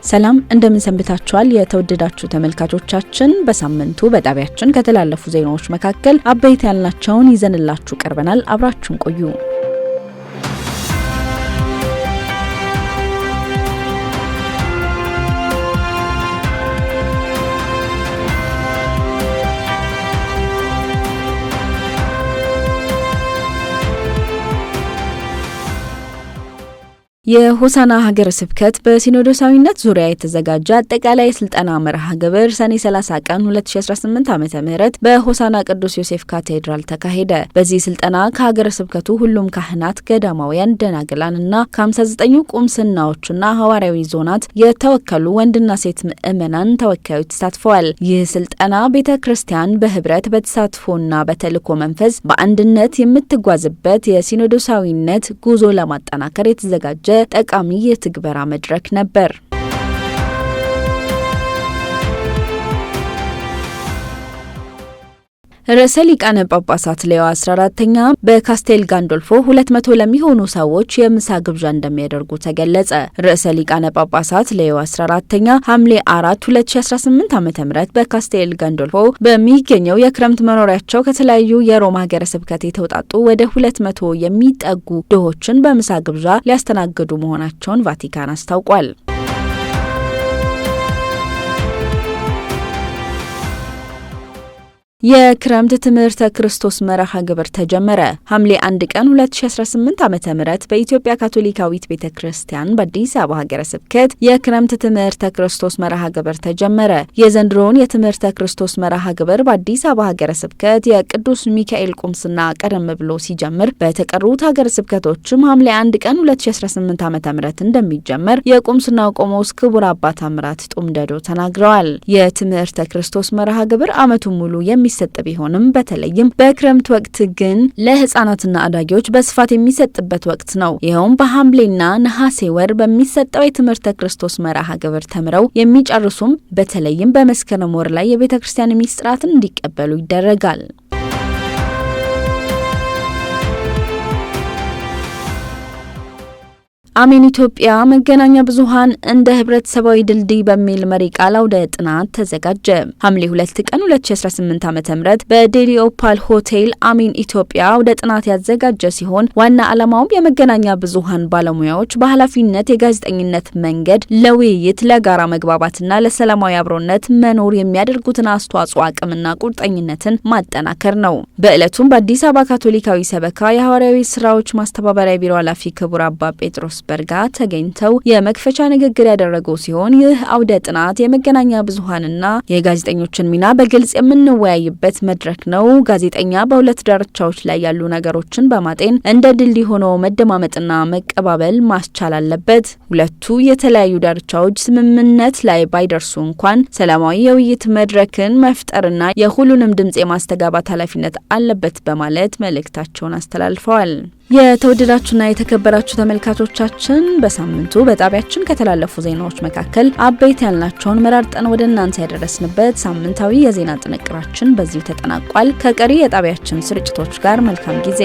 ሰላም እንደምን ሰንብታችኋል? የተወደዳችሁ ተመልካቾቻችን በሳምንቱ በጣቢያችን ከተላለፉ ዜናዎች መካከል አበይት ያልናቸውን ይዘንላችሁ ቀርበናል። አብራችሁን ቆዩ። የሆሳና ሀገረ ስብከት በሲኖዶሳዊነት ዙሪያ የተዘጋጀ አጠቃላይ ስልጠና መርሃ ግብር ሰኔ 30 ቀን 2018 ዓ.ም በሆሳና ቅዱስ ዮሴፍ ካቴድራል ተካሄደ። በዚህ ስልጠና ከሀገረ ስብከቱ ሁሉም ካህናት፣ ገዳማውያን፣ ደናግላንና ከ59 ቁምስናዎችና ሐዋርያዊ ዞናት የተወከሉ ወንድና ሴት ምእመናን ተወካዮች ተሳትፈዋል። ይህ ስልጠና ቤተ ክርስቲያን በህብረት በተሳትፎና በተልእኮ መንፈስ በአንድነት የምትጓዝበት የሲኖዶሳዊነት ጉዞ ለማጠናከር የተዘጋጀ ጠቃሚ የትግበራ መድረክ ነበር። ርዕሰ ሊቃነ ጳጳሳት ሌዮ 14ኛ በካስቴል ጋንዶልፎ 200 ለሚሆኑ ሰዎች የምሳ ግብዣ እንደሚያደርጉ ተገለጸ። ርዕሰ ሊቃነ ጳጳሳት ሌዮ 14ኛ ሐምሌ 4 2018 ዓ.ም በካስቴል ጋንዶልፎ በሚገኘው የክረምት መኖሪያቸው ከተለያዩ የሮማ ሀገረ ስብከት የተውጣጡ ወደ 200 የሚጠጉ ድሆችን በምሳ ግብዣ ሊያስተናግዱ መሆናቸውን ቫቲካን አስታውቋል። የክረምት ትምህርተ ክርስቶስ መርሃ ግብር ተጀመረ። ሐምሌ 1 ቀን 2018 ዓ.ም በኢትዮጵያ ካቶሊካዊት ቤተክርስቲያን በአዲስ አበባ ሀገረ ስብከት የክረምት ትምህርተ ክርስቶስ መርሃ ግብር ተጀመረ። የዘንድሮውን የትምህርተ ክርስቶስ መርሃ ግብር በአዲስ አበባ ሀገረ ስብከት የቅዱስ ሚካኤል ቁምስና ቀደም ብሎ ሲጀምር በተቀሩት ሀገረ ስብከቶችም ሐምሌ 1 ቀን 2018 ዓ.ም እንደሚጀመር የቁምስናው ቆሞስ ክቡር አባ ታምራት ጡምደዶ ተናግረዋል። የትምህርተ ክርስቶስ መርሃ ግብር ዓመቱን ሙሉ የሚሰጥ ቢሆንም በተለይም በክረምት ወቅት ግን ለህፃናትና አዳጊዎች በስፋት የሚሰጥበት ወቅት ነው። ይኸውም በሐምሌና ነሐሴ ወር በሚሰጠው የትምህርተ ክርስቶስ መርሃ ግብር ተምረው የሚጨርሱም በተለይም በመስከረም ወር ላይ የቤተ ክርስቲያን ሚስጥራትን እንዲቀበሉ ይደረጋል። አሜን ኢትዮጵያ መገናኛ ብዙሃን እንደ ህብረተሰባዊ ድልድይ በሚል መሪ ቃል አውደ ጥናት ተዘጋጀ። ሐምሌ 2 ቀን 2018 ዓ.ም በዴሊ ኦፓል ሆቴል አሜን ኢትዮጵያ አውደ ጥናት ያዘጋጀ ሲሆን ዋና ዓላማውም የመገናኛ ብዙሃን ባለሙያዎች በኃላፊነት የጋዜጠኝነት መንገድ ለውይይት፣ ለጋራ መግባባትና ለሰላማዊ አብሮነት መኖር የሚያደርጉትን አስተዋጽኦ አቅምና ቁርጠኝነትን ማጠናከር ነው። በዕለቱም በአዲስ አበባ ካቶሊካዊ ሰበካ የሐዋርያዊ ስራዎች ማስተባበሪያ ቢሮ ኃላፊ ክቡር አባ ጴጥሮስ በርጋ ተገኝተው የመክፈቻ ንግግር ያደረጉ ሲሆን ይህ አውደ ጥናት የመገናኛ ብዙሃንና የጋዜጠኞችን ሚና በግልጽ የምንወያይበት መድረክ ነው። ጋዜጠኛ በሁለት ዳርቻዎች ላይ ያሉ ነገሮችን በማጤን እንደ ድልድይ ሆኖ መደማመጥና መቀባበል ማስቻል አለበት። ሁለቱ የተለያዩ ዳርቻዎች ስምምነት ላይ ባይደርሱ እንኳን ሰላማዊ የውይይት መድረክን መፍጠርና የሁሉንም ድምጽ የማስተጋባት ኃላፊነት አለበት በማለት መልእክታቸውን አስተላልፈዋል። የተወደዳችሁና የተከበራችሁ ተመልካቾቻችን በሳምንቱ በጣቢያችን ከተላለፉ ዜናዎች መካከል አበይት ያልናቸውን መራርጠን ወደ እናንተ ያደረስንበት ሳምንታዊ የዜና ጥንቅራችን በዚሁ ተጠናቋል። ከቀሪ የጣቢያችን ስርጭቶች ጋር መልካም ጊዜ